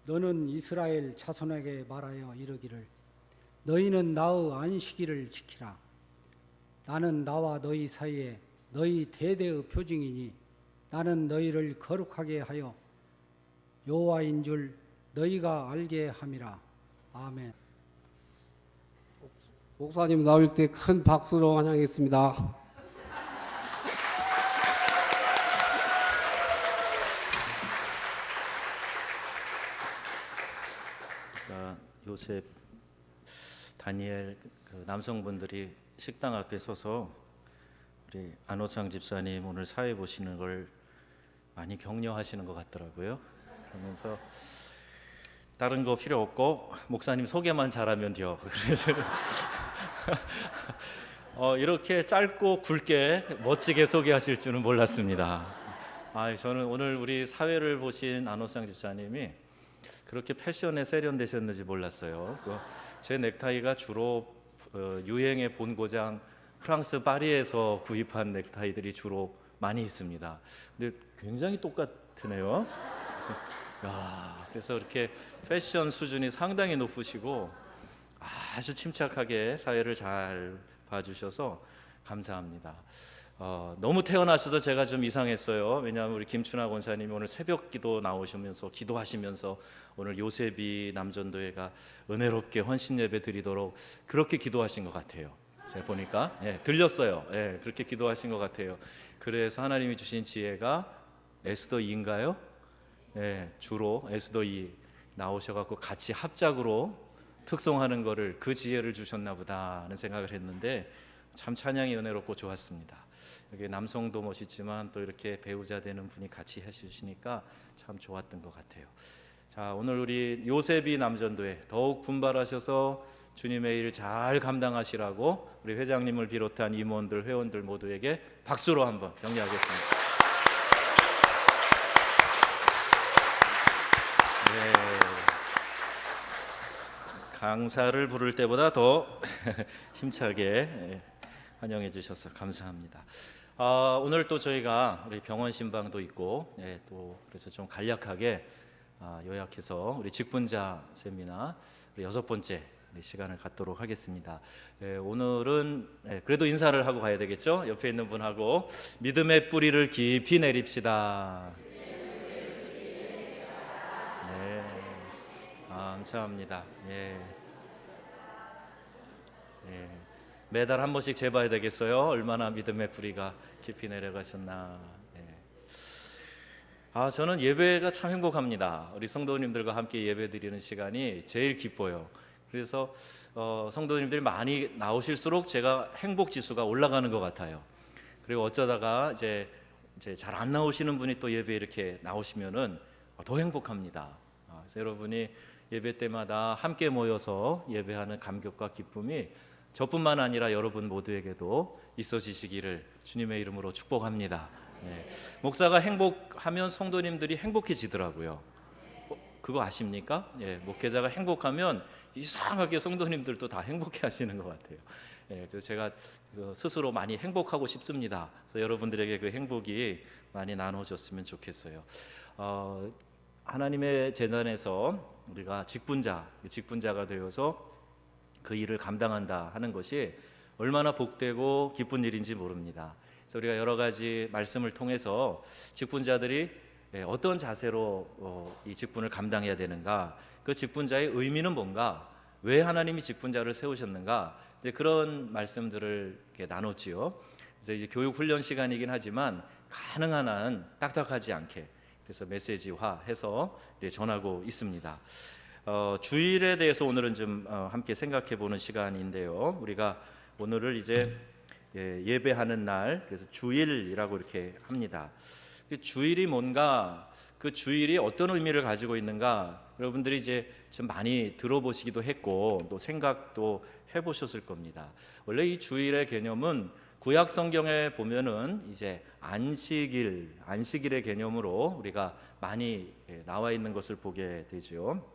너는 이스라엘 자손에게 말하여 이르기를 너희는 나의 안식일을 지키라. 나는 나와 너희 사이에 너희 대대의 표징이니 나는 너희를 거룩하게 하여 여호와인 줄 너희가 알게 함이라. 아멘. 목사님 나올 때 큰 박수로 환영하겠습니다. 요셉, 다니엘 그 남성분들이 식당 앞에 서서 우리 안호창 집사님 오늘 사회 보시는 걸 많이 격려하시는 것 같더라고요. 그러면서 다른 거 필요 없고 목사님 소개만 잘하면 돼요. 그래서 이렇게 짧고 굵게 멋지게 소개하실 줄은 몰랐습니다. 저는 오늘 우리 사회를 보신 안호창 집사님이 그렇게 패션에 세련되셨는지 몰랐어요. 제 넥타이가 주로 유행의 본고장 프랑스 파리에서 구입한 넥타이들이 주로 많이 있습니다. 근데 굉장히 똑같으네요. 그래서 이렇게 패션 수준이 상당히 높으시고 아주 침착하게 사회를 잘 봐주셔서 감사합니다. 너무 태어나셔서 제가 좀 이상했어요. 왜냐하면 우리 김춘하 권사님이 오늘 새벽 기도 나오시면서 기도하시면서 오늘 요셉이 남전도회가 은혜롭게 헌신 예배 드리도록 그렇게 기도하신 것 같아요. 제가 보니까 들렸어요. 그렇게 기도하신 것 같아요. 그래서 하나님이 주신 지혜가 에스더 2인가요? 주로 에스더 2 나오셔갖고 같이 합작으로 특송하는 거를 그 지혜를 주셨나 보다 하는 생각을 했는데 참 찬양이 은혜롭고 좋았습니다. 여기 남성도 멋있지만 또 이렇게 배우자 되는 분이 같이 해주시니까 참 좋았던 것 같아요. 자, 오늘 우리 요셉이 남전도회 더욱 분발하셔서 주님의 일 잘 감당하시라고 우리 회장님을 비롯한 임원들, 회원들 모두에게 박수로 한번 격려하겠습니다. 강사를 부를 때보다 더 힘차게 환영해 주셔서 감사합니다. 오늘 또 저희가 우리 병원 신방도 있고 또 그래서 좀 간략하게 요약해서 우리 직분자 세미나 우리 6번째 시간을 갖도록 하겠습니다. 오늘은 그래도 인사를 하고 가야 되겠죠? 옆에 있는 분하고 믿음의 뿌리를 깊이 내립시다. 감사합니다. 매달 한 번씩 재봐야 되겠어요. 얼마나 믿음의 뿌리가 깊이 내려가셨나. 저는 예배가 참 행복합니다. 우리 성도님들과 함께 예배 드리는 시간이 제일 기뻐요. 그래서 성도님들이 많이 나오실수록 제가 행복 지수가 올라가는 것 같아요. 그리고 어쩌다가 이제 잘 안 나오시는 분이 또 예배 이렇게 나오시면은 더 행복합니다. 그래서 여러분이 예배 때마다 함께 모여서 예배하는 감격과 기쁨이 저뿐만 아니라 여러분 모두에게도 있어지시기를 주님의 이름으로 축복합니다. 목사가 행복하면 성도님들이 행복해지더라고요. 그거 아십니까? 목회자가 행복하면 이상하게 성도님들도 다 행복해 하시는 것 같아요. 그래서 제가 스스로 많이 행복하고 싶습니다. 그래서 여러분들에게 그 행복이 많이 나눠졌으면 좋겠어요. 하나님의 재단에서 우리가 직분자가 되어서 그 일을 감당한다 하는 것이 얼마나 복되고 기쁜 일인지 모릅니다. 그래서 우리가 여러 가지 말씀을 통해서 직분자들이 어떤 자세로 이 직분을 감당해야 되는가, 그 직분자의 의미는 뭔가, 왜 하나님이 직분자를 세우셨는가, 이제 그런 말씀들을 이렇게 나눴지요. 그래서 이제 교육 훈련 시간이긴 하지만 가능한 한 딱딱하지 않게 그래서 메시지화해서 전하고 있습니다. 주일에 대해서 오늘은 좀 함께 생각해 보는 시간인데요. 우리가 오늘을 이제 예배하는 날, 그래서 주일이라고 이렇게 합니다. 주일이 뭔가, 그 주일이 어떤 의미를 가지고 있는가, 여러분들이 이제 좀 많이 들어보시기도 했고 또 생각도 해보셨을 겁니다. 원래 이 주일의 개념은 구약 성경에 보면은 이제 안식일의 개념으로 우리가 많이 나와 있는 것을 보게 되죠.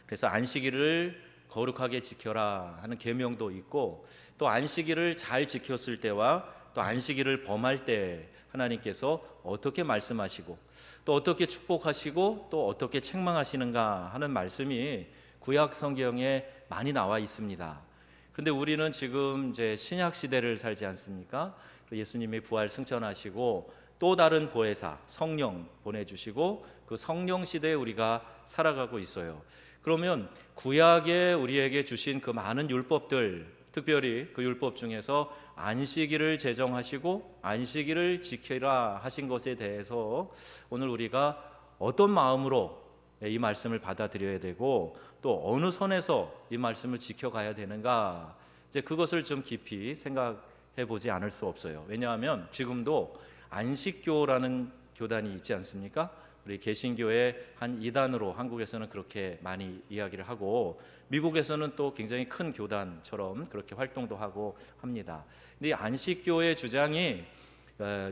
그래서 안식일을 거룩하게 지켜라 하는 계명도 있고, 또 안식일을 잘 지켰을 때와 또 안식일을 범할 때 하나님께서 어떻게 말씀하시고 또 어떻게 축복하시고 또 어떻게 책망하시는가 하는 말씀이 구약 성경에 많이 나와 있습니다. 그런데 우리는 지금 이제 신약 시대를 살지 않습니까? 예수님이 부활 승천하시고 또 다른 보혜사 성령 보내주시고 그 성령 시대에 우리가 살아가고 있어요. 그러면 구약에 우리에게 주신 그 많은 율법들, 특별히 그 율법 중에서 안식일을 제정하시고 안식일을 지키라 하신 것에 대해서 오늘 우리가 어떤 마음으로 이 말씀을 받아들여야 되고 또 어느 선에서 이 말씀을 지켜가야 되는가, 이제 그것을 좀 깊이 생각해 보지 않을 수 없어요. 왜냐하면 지금도 안식교라는 교단이 있지 않습니까? 우리 개신교의 한 이단으로 한국에서는 그렇게 많이 이야기를 하고 미국에서는 또 굉장히 큰 교단처럼 그렇게 활동도 하고 합니다. 근데 이 안식교의 주장이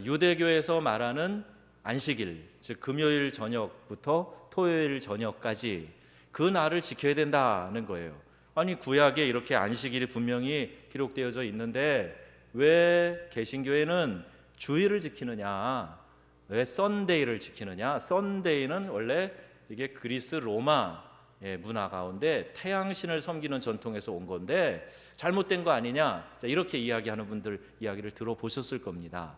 유대교에서 말하는 안식일, 즉 금요일 저녁부터 토요일 저녁까지 그 날을 지켜야 된다는 거예요. 아니 구약에 이렇게 안식일이 분명히 기록되어져 있는데 왜 개신교회는 주일을 지키느냐? 왜 썬데이를 지키느냐? 썬데이는 원래 이게 그리스 로마 문화 가운데 태양신을 섬기는 전통에서 온 건데 잘못된 거 아니냐? 이렇게 이야기하는 분들 이야기를 들어보셨을 겁니다.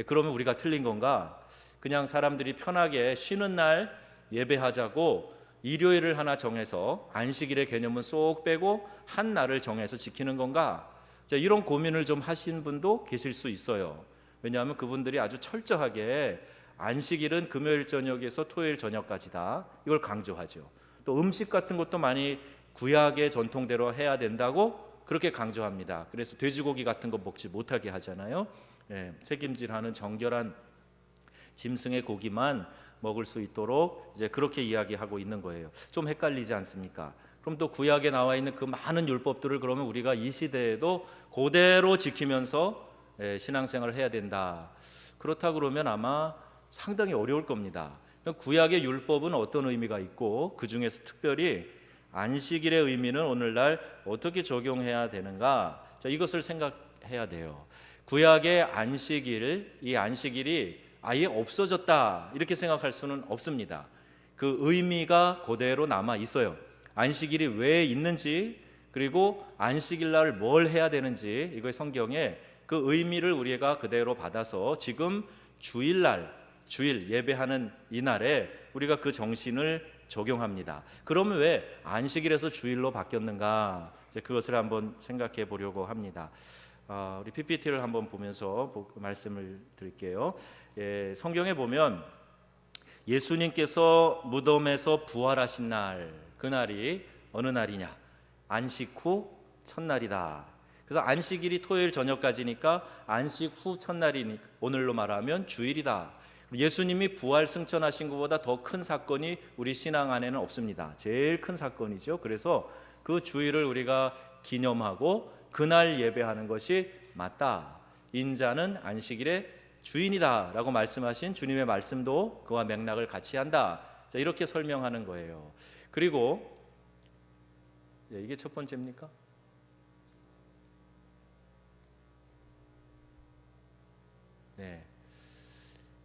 그러면 우리가 틀린 건가? 그냥 사람들이 편하게 쉬는 날 예배하자고 일요일을 하나 정해서 안식일의 개념은 쏙 빼고 한 날을 정해서 지키는 건가? 이런 고민을 좀 하신 분도 계실 수 있어요. 왜냐하면 그분들이 아주 철저하게 안식일은 금요일 저녁에서 토요일 저녁까지다, 이걸 강조하죠. 또 음식 같은 것도 많이 구약의 전통대로 해야 된다고 그렇게 강조합니다. 그래서 돼지고기 같은 거 먹지 못하게 하잖아요. 책임질하는 정결한 짐승의 고기만 먹을 수 있도록 이제 그렇게 이야기하고 있는 거예요. 좀 헷갈리지 않습니까? 그럼 또 구약에 나와 있는 그 많은 율법들을 그러면 우리가 이 시대에도 그대로 지키면서 신앙생활을 해야 된다. 그렇다 그러면 아마 상당히 어려울 겁니다. 구약의 율법은 어떤 의미가 있고 그 중에서 특별히 안식일의 의미는 오늘날 어떻게 적용해야 되는가? 이것을 생각해야 돼요. 구약의 안식일, 이 안식일이 아예 없어졌다 이렇게 생각할 수는 없습니다. 그 의미가 그대로 남아 있어요. 안식일이 왜 있는지, 그리고 안식일 날 뭘 해야 되는지, 이거 성경에 그 의미를 우리가 그대로 받아서 지금 주일날, 주일 예배하는 이날에 우리가 그 정신을 적용합니다. 그러면 왜 안식일에서 주일로 바뀌었는가? 이제 그것을 한번 생각해 보려고 합니다. 우리 PPT를 한번 보면서 말씀을 드릴게요. 성경에 보면 예수님께서 무덤에서 부활하신 날, 그날이 어느 날이냐? 안식 후 첫날이다. 그래서 안식일이 토요일 저녁까지니까 안식 후 첫날이니까 오늘로 말하면 주일이다. 예수님이 부활 승천하신 것보다 더 큰 사건이 우리 신앙 안에는 없습니다. 제일 큰 사건이죠. 그래서 그 주일을 우리가 기념하고 그날 예배하는 것이 맞다. 인자는 안식일의 주인이다 라고 말씀하신 주님의 말씀도 그와 맥락을 같이 한다. 이렇게 설명하는 거예요. 그리고 이게 첫 번째입니까? 네.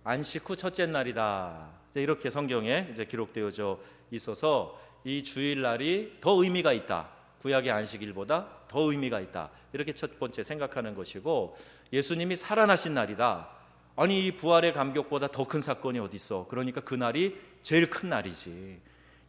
안식 후 첫째 날이다. 이렇게 성경에 이제 기록되어져 있어서 이 주일날이 더 의미가 있다. 구약의 안식일보다 더 의미가 있다. 이렇게 첫 번째 생각하는 것이고, 예수님이 살아나신 날이다. 아니 이 부활의 감격보다 더 큰 사건이 어디 있어? 그러니까 그날이 제일 큰 날이지.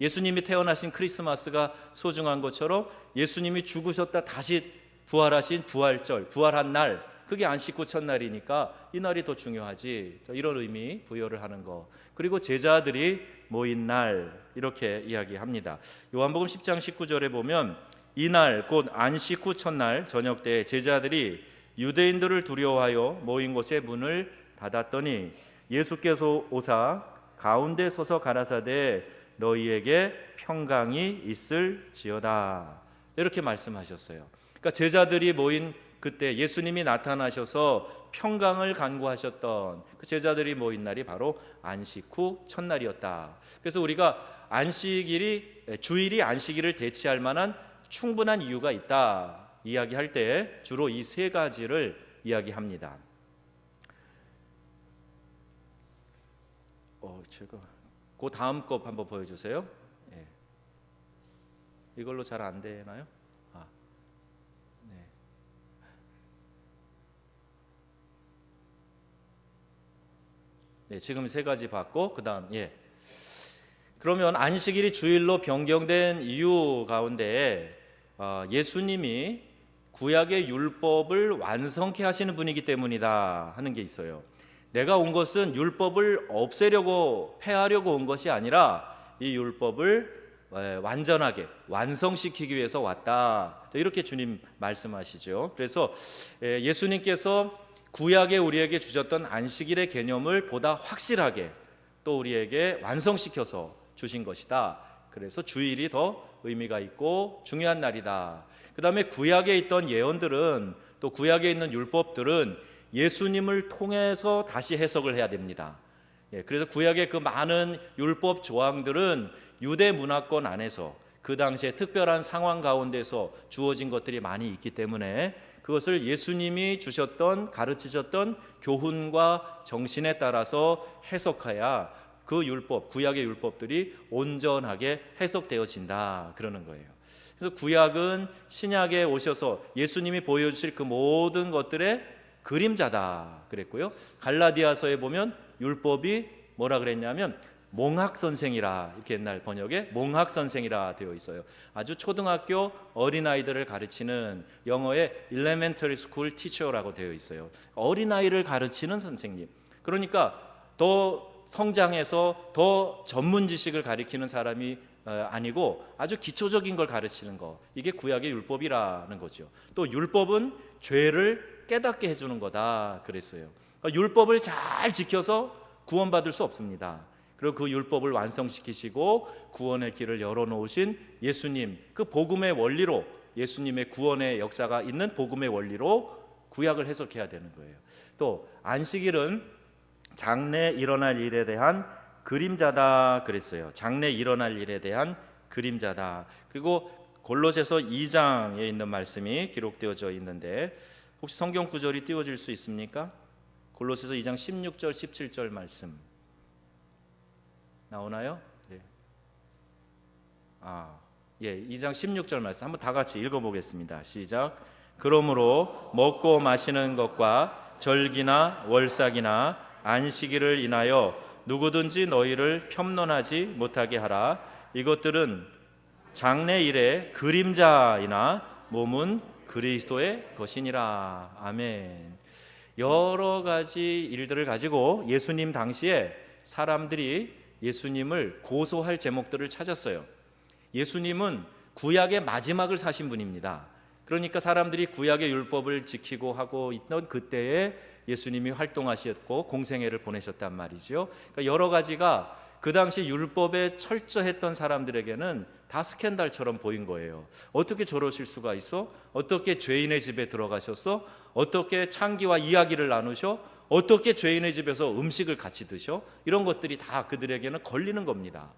예수님이 태어나신 크리스마스가 소중한 것처럼 예수님이 죽으셨다 다시 부활하신 부활절, 부활한 날, 그게 안식 후 첫날이니까 이 날이 더 중요하지. 이런 의미 부여를 하는 거. 그리고 제자들이 모인 날, 이렇게 이야기합니다. 요한복음 10장 19절에 보면 이날 곧 안식 후 첫날 저녁 때 제자들이 유대인들을 두려워하여 모인 곳에 문을 닫았더니 예수께서 오사 가운데 서서 가라사대 너희에게 평강이 있을지어다. 이렇게 말씀하셨어요. 그러니까 제자들이 모인 그때 예수님이 나타나셔서 평강을 간구하셨던 그 제자들이 모인 날이 바로 안식 후 첫날이었다. 그래서 우리가 안식일이, 주일이 안식일을 대체할 만한 충분한 이유가 있다 이야기할 때 주로 이 세 가지를 이야기합니다. 제가 그 다음 거 한번 보여주세요. 예. 이걸로 잘 안 되나요? 네. 네, 지금 세 가지 봤고 그다음 그러면 안식일이 주일로 변경된 이유 가운데 예수님이 구약의 율법을 완성케 하시는 분이기 때문이다 하는 게 있어요. 내가 온 것은 율법을 없애려고 폐하려고 온 것이 아니라 이 율법을 완전하게 완성시키기 위해서 왔다. 이렇게 주님 말씀하시죠. 그래서 예수님께서 구약에 우리에게 주셨던 안식일의 개념을 보다 확실하게 또 우리에게 완성시켜서 주신 것이다. 그래서 주일이 더 의미가 있고 중요한 날이다. 그 다음에 구약에 있던 예언들은 또 구약에 있는 율법들은 예수님을 통해서 다시 해석을 해야 됩니다. 그래서 구약의 그 많은 율법 조항들은 유대 문화권 안에서 그 당시에 특별한 상황 가운데서 주어진 것들이 많이 있기 때문에 그것을 예수님이 주셨던 가르치셨던 교훈과 정신에 따라서 해석해야 그 율법, 구약의 율법들이 온전하게 해석되어진다 그러는 거예요. 그래서 구약은 신약에 오셔서 예수님이 보여주실 그 모든 것들의 그림자다 그랬고요. 갈라디아서에 보면 율법이 뭐라 그랬냐면 몽학선생이라, 이렇게 옛날 번역에 몽학선생이라 되어 있어요. 아주 초등학교 어린아이들을 가르치는, 영어에 elementary school teacher라고 되어 있어요. 어린아이를 가르치는 선생님. 그러니까 더 성장해서 더 전문 지식을 가르치는 사람이 아니고 아주 기초적인 걸 가르치는 거, 이게 구약의 율법이라는 거죠. 또 율법은 죄를 깨닫게 해주는 거다 그랬어요. 그러니까 율법을 잘 지켜서 구원받을 수 없습니다. 그리고 그 율법을 완성시키시고 구원의 길을 열어놓으신 예수님, 그 복음의 원리로, 예수님의 구원의 역사가 있는 복음의 원리로 구약을 해석해야 되는 거예요. 또 안식일은 장래 일어날 일에 대한 그림자다 그랬어요. 장래 일어날 일에 대한 그림자다. 그리고 골로새서 2장에 있는 말씀이 기록되어져 있는데 혹시 성경 구절이 띄워질 수 있습니까? 골로새서 2장 16절 17절 말씀 나오나요? 네. 2장 16절 말씀 한번 다 같이 읽어보겠습니다. 시작. 그러므로 먹고 마시는 것과 절기나 월삭이나 안식일을 인하여 누구든지 너희를 폄론하지 못하게 하라. 이것들은 장래일의 그림자이나 몸은 그리스도의 것이니라. 아멘. 여러 가지 일들을 가지고 예수님 당시에 사람들이 예수님을 고소할 제목들을 찾았어요. 예수님은 구약의 마지막을 사신 분입니다. 그러니까 사람들이 구약의 율법을 지키고 하고 있던 그때에 예수님이 활동하셨고 공생애를 보내셨단 말이죠. 그러니까 여러 가지가 그 당시 율법에 철저했던 사람들에게는 다 스캔들처럼 보인 거예요. 어떻게 저러실 수가 있어? 어떻게 죄인의 집에 들어가셨어? 어떻게 창기와 이야기를 나누셔? 어떻게 죄인의 집에서 음식을 같이 드셔? 이런 것들이 다 그들에게는 걸리는 겁니다.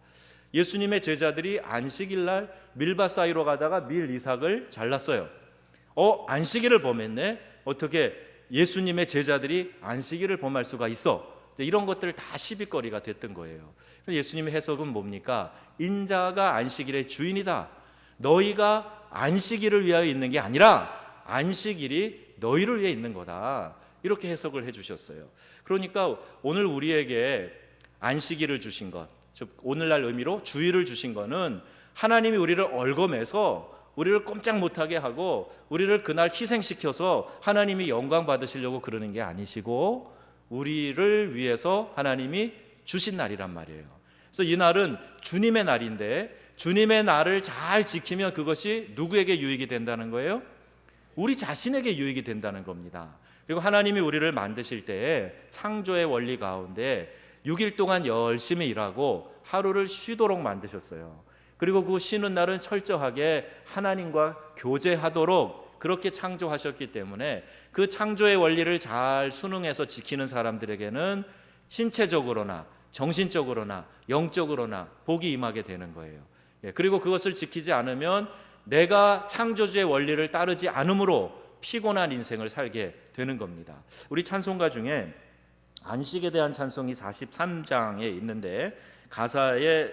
예수님의 제자들이 안식일날 밀밭 사이로 가다가 밀 이삭을 잘랐어요. 안식일을 범했네? 어떻게 예수님의 제자들이 안식일을 범할 수가 있어? 이런 것들 다 시비거리가 됐던 거예요. 예수님의 해석은 뭡니까? 인자가 안식일의 주인이다. 너희가 안식일을 위하여 있는 게 아니라 안식일이 너희를 위해 있는 거다. 이렇게 해석을 해주셨어요. 그러니까 오늘 우리에게 안식일을 주신 것, 즉 오늘날 의미로 주일을 주신 거는 하나님이 우리를 얽어매서 우리를 꼼짝 못하게 하고 우리를 그날 희생시켜서 하나님이 영광 받으시려고 그러는 게 아니시고 우리를 위해서 하나님이 주신 날이란 말이에요. 그래서 이 날은 주님의 날인데 주님의 날을 잘 지키면 그것이 누구에게 유익이 된다는 거예요? 우리 자신에게 유익이 된다는 겁니다. 그리고 하나님이 우리를 만드실 때에 창조의 원리 가운데 6일 동안 열심히 일하고 하루를 쉬도록 만드셨어요. 그리고 그 쉬는 날은 철저하게 하나님과 교제하도록 그렇게 창조하셨기 때문에 그 창조의 원리를 잘 순응해서 지키는 사람들에게는 신체적으로나 정신적으로나 영적으로나 복이 임하게 되는 거예요. 그리고 그것을 지키지 않으면 내가 창조주의 원리를 따르지 않으므로 피곤한 인생을 살게 되는 겁니다. 우리 찬송가 중에 안식에 대한 찬송이 43장에 있는데 가사의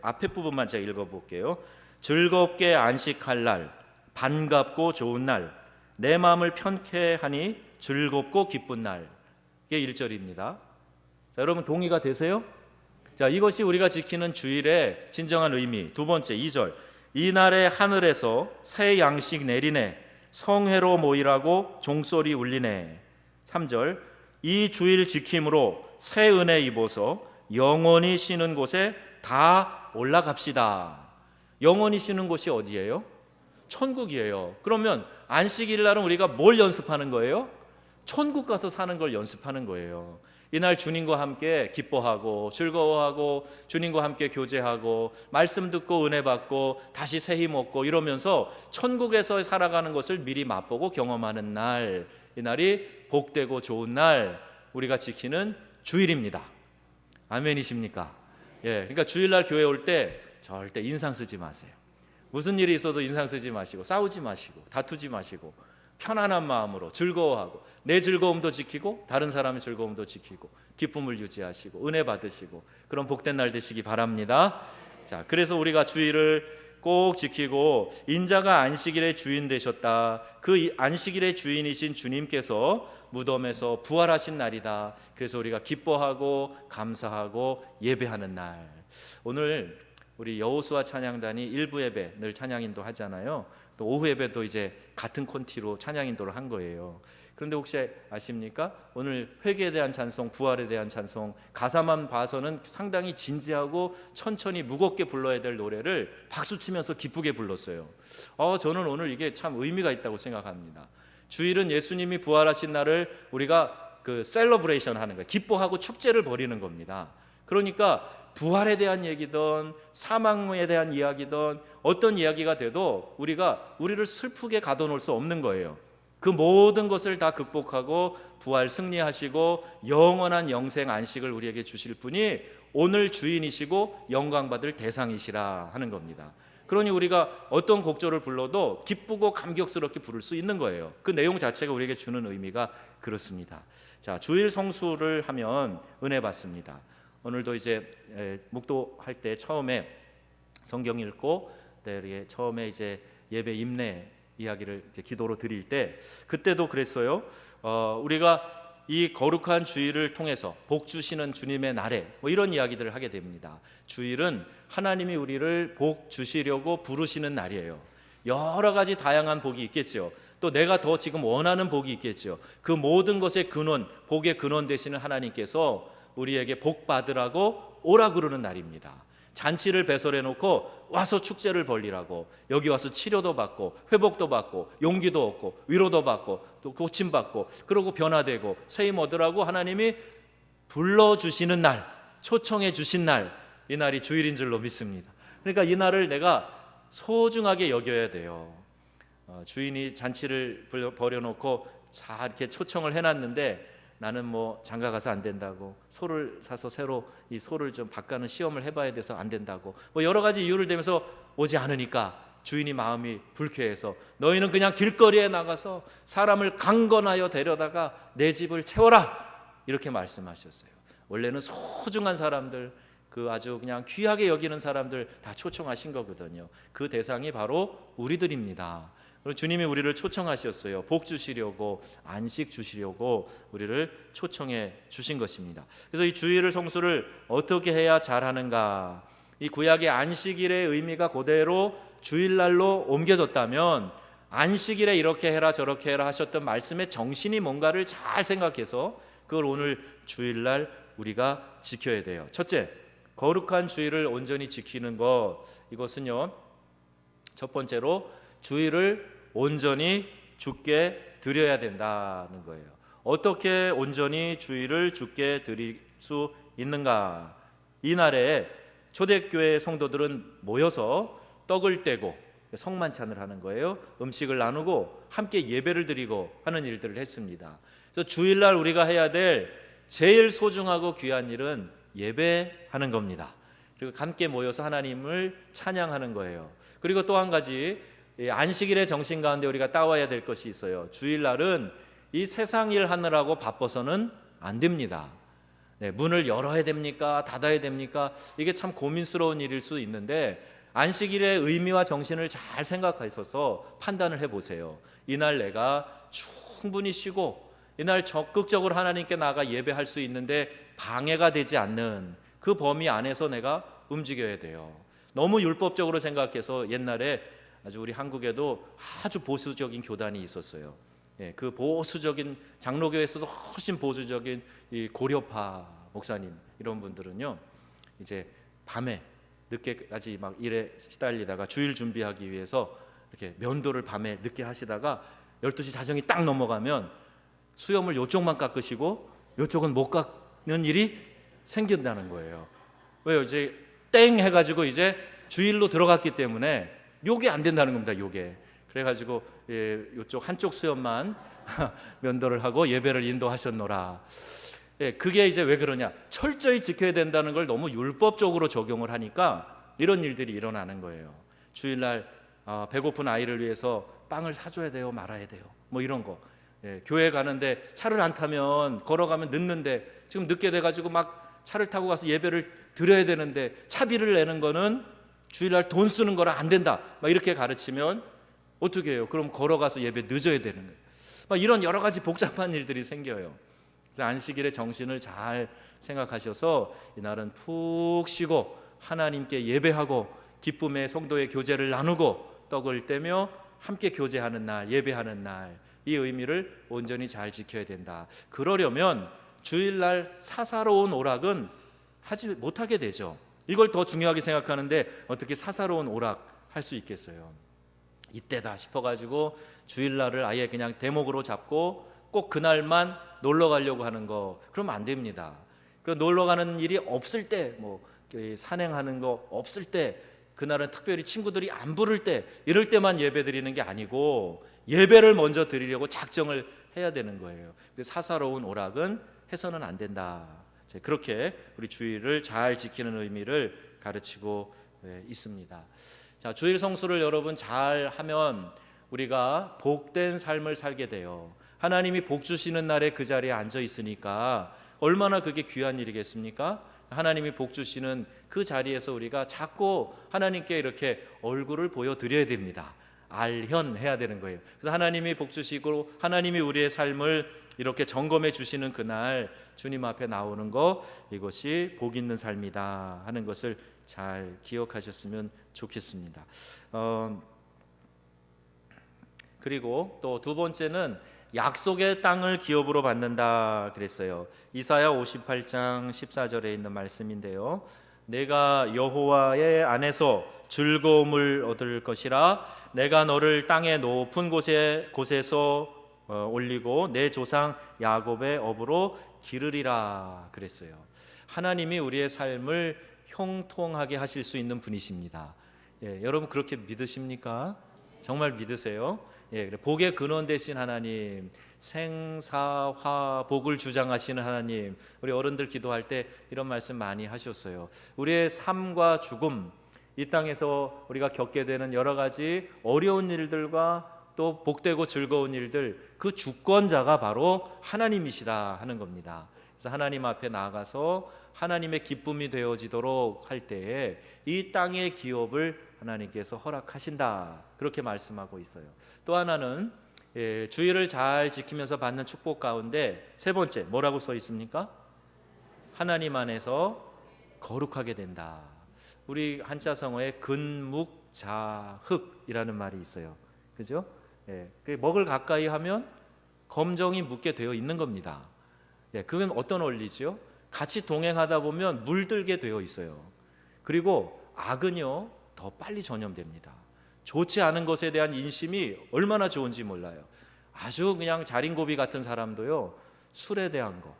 앞에 부분만 제가 읽어볼게요. 즐겁게 안식할 날, 반갑고 좋은 날, 내 마음을 편케 하니 즐겁고 기쁜 날. 이게 1절입니다. 자, 여러분 동의가 되세요? 자, 이것이 우리가 지키는 주일의 진정한 의미. 두 번째 2절, 이날에 하늘에서 새 양식 내리네, 성회로 모이라고 종소리 울리네. 3절, 이 주일 지킴으로 새 은혜 입어서 영원히 쉬는 곳에 다 올라갑시다. 영원히 쉬는 곳이 어디예요? 천국이에요. 그러면 안식일 날은 우리가 뭘 연습하는 거예요? 천국 가서 사는 걸 연습하는 거예요. 이날 주님과 함께 기뻐하고 즐거워하고 주님과 함께 교제하고 말씀 듣고 은혜 받고 다시 새 힘 얻고 이러면서 천국에서 살아가는 것을 미리 맛보고 경험하는 날, 이날이 복되고 좋은 날, 우리가 지키는 주일입니다. 아멘이십니까? 예, 그러니까 주일날 교회 올 때 절대 인상 쓰지 마세요. 무슨 일이 있어도 인상 쓰지 마시고 싸우지 마시고 다투지 마시고 편안한 마음으로 즐거워하고 내 즐거움도 지키고 다른 사람의 즐거움도 지키고 기쁨을 유지하시고 은혜 받으시고 그런 복된 날 되시기 바랍니다. 자, 그래서 우리가 주일을 꼭 지키고 인자가 안식일의 주인 되셨다. 그 안식일의 주인이신 주님께서 무덤에서 부활하신 날이다. 그래서 우리가 기뻐하고 감사하고 예배하는 날. 오늘 우리 여호수아 찬양단이 일부 예배 늘 찬양인도 하잖아요. 또 오후 예배도 이제 같은 콘티로 찬양인도를 한 거예요. 그런데 혹시 아십니까? 오늘 회개에 대한 찬송, 부활에 대한 찬송, 가사만 봐서는 상당히 진지하고 천천히 무겁게 불러야 될 노래를 박수치면서 기쁘게 불렀어요. 저는 오늘 이게 참 의미가 있다고 생각합니다. 주일은 예수님이 부활하신 날을 우리가 그 셀러브레이션 하는 거예요. 기뻐하고 축제를 벌이는 겁니다. 그러니까 부활에 대한 얘기든 사망에 대한 이야기든 어떤 이야기가 돼도 우리를 슬프게 가둬놓을 수 없는 거예요. 그 모든 것을 다 극복하고 부활 승리하시고 영원한 영생 안식을 우리에게 주실 분이 오늘 주인이시고 영광받을 대상이시라 하는 겁니다. 그러니 우리가 어떤 곡조를 불러도 기쁘고 감격스럽게 부를 수 있는 거예요. 그 내용 자체가 우리에게 주는 의미가 그렇습니다. 자, 주일 성수를 하면 은혜 받습니다. 오늘도 이제 묵도할 때 처음에 성경 읽고 처음에 이제 예배 임내 이야기를 이제 기도로 드릴 때 그때도 그랬어요. 우리가 이 거룩한 주일을 통해서 복 주시는 주님의 날에 뭐 이런 이야기들을 하게 됩니다. 주일은 하나님이 우리를 복 주시려고 부르시는 날이에요. 여러 가지 다양한 복이 있겠죠. 또 내가 더 지금 원하는 복이 있겠죠. 그 모든 것의 근원, 복의 근원 되시는 하나님께서 우리에게 복 받으라고 오라 그러는 날입니다. 잔치를 배설해 놓고 와서 축제를 벌리라고, 여기 와서 치료도 받고 회복도 받고 용기도 얻고 위로도 받고 또 고침받고 그러고 변화되고 세임 얻으라고 하나님이 불러주시는 날, 초청해 주신 날, 이 날이 주일인 줄로 믿습니다. 그러니까 이 날을 내가 소중하게 여겨야 돼요. 주인이 잔치를 벌여놓고 다 이렇게 초청을 해놨는데 나는 뭐 장가 가서 안 된다고, 소를 사서 새로 이 소를 좀 바꾸는 시험을 해봐야 돼서 안 된다고, 뭐 여러 가지 이유를 대면서 오지 않으니까 주인이 마음이 불쾌해서 너희는 그냥 길거리에 나가서 사람을 강건하여 데려다가 내 집을 채워라 이렇게 말씀하셨어요. 원래는 소중한 사람들, 그 아주 그냥 귀하게 여기는 사람들 다 초청하신 거거든요. 그 대상이 바로 우리들입니다. 주님이 우리를 초청하셨어요. 복 주시려고, 안식 주시려고 우리를 초청해 주신 것입니다. 그래서 이 주일을 성수를 어떻게 해야 잘하는가? 이 구약의 안식일의 의미가 그대로 주일날로 옮겨졌다면 안식일에 이렇게 해라 저렇게 해라 하셨던 말씀의 정신이 뭔가를 잘 생각해서 그걸 오늘 주일날 우리가 지켜야 돼요. 첫째, 거룩한 주일을 온전히 지키는 것, 이것은요, 첫 번째로 주일을 온전히 주께 드려야 된다는 거예요. 어떻게 온전히 주일을 주께 드릴 수 있는가? 이날에 초대교회 성도들은 모여서 떡을 떼고 성만찬을 하는 거예요. 음식을 나누고 함께 예배를 드리고 하는 일들을 했습니다. 그래서 주일날 우리가 해야 될 제일 소중하고 귀한 일은 예배하는 겁니다. 그리고 함께 모여서 하나님을 찬양하는 거예요. 그리고 또 한 가지, 안식일의 정신 가운데 우리가 따와야 될 것이 있어요. 주일날은 이 세상 일 하느라고 바빠서는 안 됩니다. 네, 문을 열어야 됩니까? 닫아야 됩니까? 이게 참 고민스러운 일일 수 있는데 안식일의 의미와 정신을 잘 생각하셔서 판단을 해보세요. 이날 내가 충분히 쉬고 이날 적극적으로 하나님께 나아가 예배할 수 있는데 방해가 되지 않는 그 범위 안에서 내가 움직여야 돼요. 너무 율법적으로 생각해서 옛날에 아주 우리 한국에도 아주 보수적인 교단이 있었어요. 예, 그 보수적인 장로교에서도 훨씬 보수적인 이 고려파 목사님 이런 분들은요, 이제 밤에 늦게까지 막 일에 시달리다가 주일 준비하기 위해서 이렇게 면도를 밤에 늦게 하시다가 12시 자정이 딱 넘어가면 수염을 요쪽만 깎으시고 요쪽은 못 깎는 일이 생긴다는 거예요. 왜요? 이제 땡 해가지고 이제 주일로 들어갔기 때문에 요게 안 된다는 겁니다. 요게. 그래가지고 요쪽 한쪽 수염만 면도를 하고 예배를 인도하셨노라. 그게 이제 왜 그러냐? 철저히 지켜야 된다는 걸 너무 율법적으로 적용을 하니까 이런 일들이 일어나는 거예요. 주일날 배고픈 아이를 위해서 빵을 사줘야 돼요, 말아야 돼요, 뭐 이런 거. 교회 가는데 차를 안 타면 걸어가면 늦는데 지금 늦게 돼가지고 막 차를 타고 가서 예배를 드려야 되는데 차비를 내는 거는 주일날 돈 쓰는 거라 안 된다, 막 이렇게 가르치면 어떻게 해요? 그럼 걸어가서 예배 늦어야 되는 거예요. 막 이런 여러 가지 복잡한 일들이 생겨요. 그래서 안식일의 정신을 잘 생각하셔서 이날은 푹 쉬고 하나님께 예배하고 기쁨의 성도의 교제를 나누고 떡을 떼며 함께 교제하는 날, 예배하는 날, 이 의미를 온전히 잘 지켜야 된다. 그러려면 주일날 사사로운 오락은 하지 못하게 되죠. 이걸 더 중요하게 생각하는데 어떻게 사사로운 오락 할 수 있겠어요? 이때다 싶어가지고 주일날을 아예 그냥 대목으로 잡고 꼭 그날만 놀러 가려고 하는 거, 그러면 안 됩니다. 그 놀러 가는 일이 없을 때, 뭐 산행하는 거 없을 때, 그날은 특별히 친구들이 안 부를 때, 이럴 때만 예배 드리는 게 아니고 예배를 먼저 드리려고 작정을 해야 되는 거예요. 사사로운 오락은 해서는 안 된다. 그렇게 우리 주일을 잘 지키는 의미를 가르치고 있습니다. 자, 주일 성수를 여러분 잘 하면 우리가 복된 삶을 살게 돼요. 하나님이 복 주시는 날에 그 자리에 앉아 있으니까 얼마나 그게 귀한 일이겠습니까? 하나님이 복 주시는 그 자리에서 우리가 자꾸 하나님께 이렇게 얼굴을 보여드려야 됩니다. 알현해야 되는 거예요. 그래서 하나님이 복 주시고 하나님이 우리의 삶을 이렇게 점검해 주시는 그날 주님 앞에 나오는 거, 이것이 복 있는 삶이다 하는 것을 잘 기억하셨으면 좋겠습니다. 그리고 또 두 번째는 약속의 땅을 기업으로 받는다 그랬어요. 이사야 58장 14절에 있는 말씀인데요. 내가 여호와의 안에서 즐거움을 얻을 것이라. 내가 너를 땅의 높은 곳에서 올리고 내 조상 야곱의 업으로 기르리라 그랬어요. 하나님이 우리의 삶을 형통하게 하실 수 있는 분이십니다. 여러분 그렇게 믿으십니까? 정말 믿으세요? 복의 근원 되신 하나님, 생사화복을 주장하시는 하나님, 우리 어른들 기도할 때 이런 말씀 많이 하셨어요. 우리의 삶과 죽음, 이 땅에서 우리가 겪게 되는 여러 가지 어려운 일들과 또 복되고 즐거운 일들, 그 주권자가 바로 하나님이시다 하는 겁니다. 그래서 하나님 앞에 나아가서 하나님의 기쁨이 되어지도록 할 때에 이 땅의 기업을 하나님께서 허락하신다, 그렇게 말씀하고 있어요. 또 하나는 주일을 잘 지키면서 받는 축복 가운데 세 번째 뭐라고 써 있습니까? 하나님 안에서 거룩하게 된다. 우리 한자성어에 근묵자흑이라는 말이 있어요. 그죠? 먹을 가까이 하면 검정이 묻게 되어 있는 겁니다. 그건 어떤 원리죠? 같이 동행하다 보면 물들게 되어 있어요. 그리고 악은요 더 빨리 전염됩니다. 좋지 않은 것에 대한 인심이 얼마나 좋은지 몰라요. 아주 그냥 자린고비 같은 사람도요, 술에 대한 거,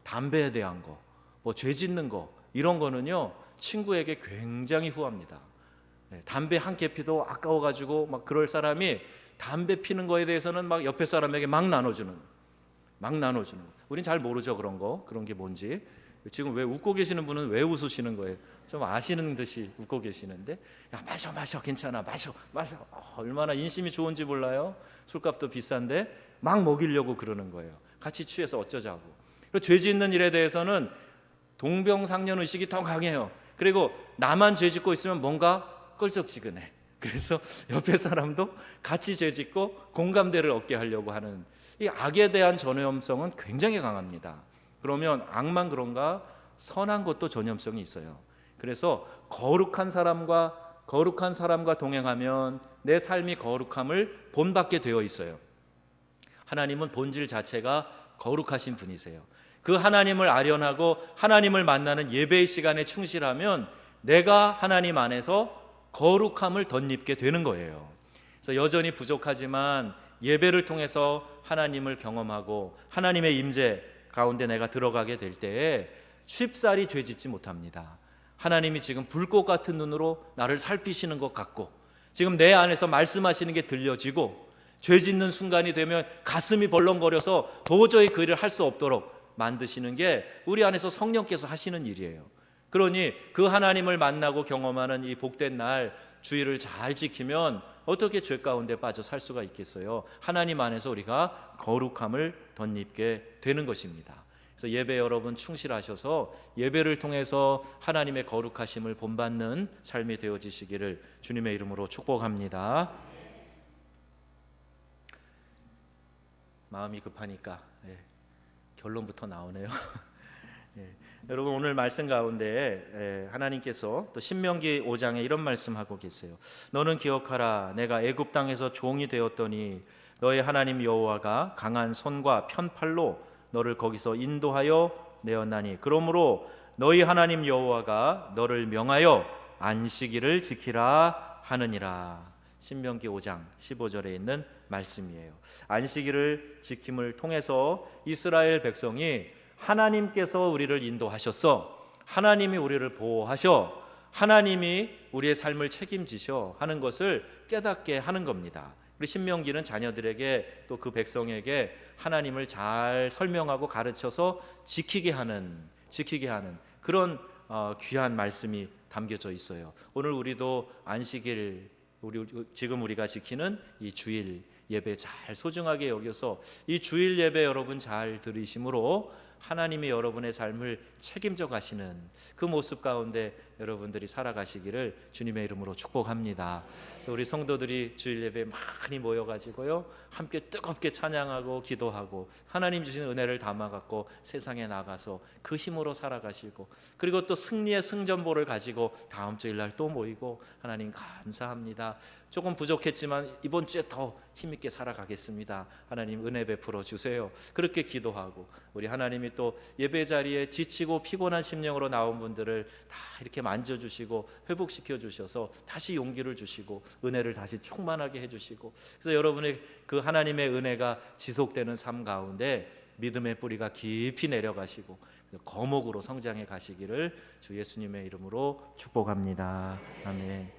담배에 대한 거, 뭐 죄 짓는 거, 이런 거는요 친구에게 굉장히 후합니다. 담배 한 개 피도 아까워가지고 막 그럴 사람이 담배 피는 거에 대해서는 막 옆에 사람에게 막 나눠주는. 우린 잘 모르죠, 그런 게 뭔지. 지금 왜 웃고 계시는 분은 왜 웃으시는 거예요? 좀 아시는 듯이 웃고 계시는데, 야 마셔 괜찮아, 마셔 얼마나 인심이 좋은지 몰라요. 술값도 비싼데 막 먹이려고 그러는 거예요. 같이 취해서 어쩌자고. 그리고 죄 짓는 일에 대해서는 동병상련 의식이 더 강해요. 그리고 나만 죄 짓고 있으면 뭔가 껄쩍지근해. 그래서 옆에 사람도 같이 죄 짓고 공감대를 얻게 하려고 하는 이 악에 대한 전염성은 굉장히 강합니다. 그러면 악만 그런가? 선한 것도 전염성이 있어요. 그래서 거룩한 사람과 동행하면 내 삶이 거룩함을 본받게 되어 있어요. 하나님은 본질 자체가 거룩하신 분이세요. 그 하나님을 아련하고 하나님을 만나는 예배의 시간에 충실하면 내가 하나님 안에서 거룩함을 덧입게 되는 거예요. 그래서 여전히 부족하지만 예배를 통해서 하나님을 경험하고 하나님의 임재 가운데 내가 들어가게 될 때에 쉽사리 죄짓지 못합니다. 하나님이 지금 불꽃 같은 눈으로 나를 살피시는 것 같고 지금 내 안에서 말씀하시는 게 들려지고 죄짓는 순간이 되면 가슴이 벌렁거려서 도저히 그 일을 할 수 없도록 만드시는 게 우리 안에서 성령께서 하시는 일이에요. 그러니 그 하나님을 만나고 경험하는 이 복된 날 주의를 잘 지키면 어떻게 죄 가운데 빠져 살 수가 있겠어요? 하나님 안에서 우리가 거룩함을 덧입게 되는 것입니다. 그래서 예배 여러분 충실하셔서 예배를 통해서 하나님의 거룩하심을 본받는 삶이 되어지시기를 주님의 이름으로 축복합니다. 마음이 급하니까 결론부터 나오네요. 여러분 오늘 말씀 가운데 하나님께서 또 신명기 5장에 이런 말씀하고 계세요. 너는 기억하라. 내가 애굽 땅에서 종이 되었더니 너의 하나님 여호와가 강한 손과 편팔로 너를 거기서 인도하여 내었나니 그러므로 너희 하나님 여호와가 너를 명하여 안식일을 지키라 하느니라. 신명기 5장 15절에 있는 말씀이에요. 안식일을 지킴을 통해서 이스라엘 백성이 하나님께서 우리를 인도하셔서 하나님이 우리를 보호하셔 하나님이 우리의 삶을 책임지셔 하는 것을 깨닫게 하는 겁니다. 우리 신명기는 자녀들에게 또 그 백성에게 하나님을 잘 설명하고 가르쳐서 지키게 하는 그런 귀한 말씀이 담겨져 있어요. 오늘 우리도 안식일 지금 우리가 지키는 이 주일 예배 잘 소중하게 여겨서 이 주일 예배 여러분 잘 들으심으로 하나님이 여러분의 삶을 책임져 가시는 그 모습 가운데 여러분들이 살아가시기를 주님의 이름으로 축복합니다. 우리 성도들이 주일 예배에 많이 모여가지고요 함께 뜨겁게 찬양하고 기도하고 하나님 주신 은혜를 담아갖고 세상에 나가서 그 힘으로 살아가시고 그리고 또 승리의 승전보를 가지고 다음 주일날 또 모이고 하나님 감사합니다. 조금 부족했지만 이번 주에 더 힘있게 살아가겠습니다. 하나님 은혜 베풀어 주세요. 그렇게 기도하고 우리 하나님이 또 예배 자리에 지치고 피곤한 심령으로 나온 분들을 다 이렇게 만져주시고 회복시켜 주셔서 다시 용기를 주시고 은혜를 다시 충만하게 해주시고 그래서 여러분의 그 하나님의 은혜가 지속되는 삶 가운데 믿음의 뿌리가 깊이 내려가시고 거목으로 성장해 가시기를 주 예수님의 이름으로 축복합니다. 아멘.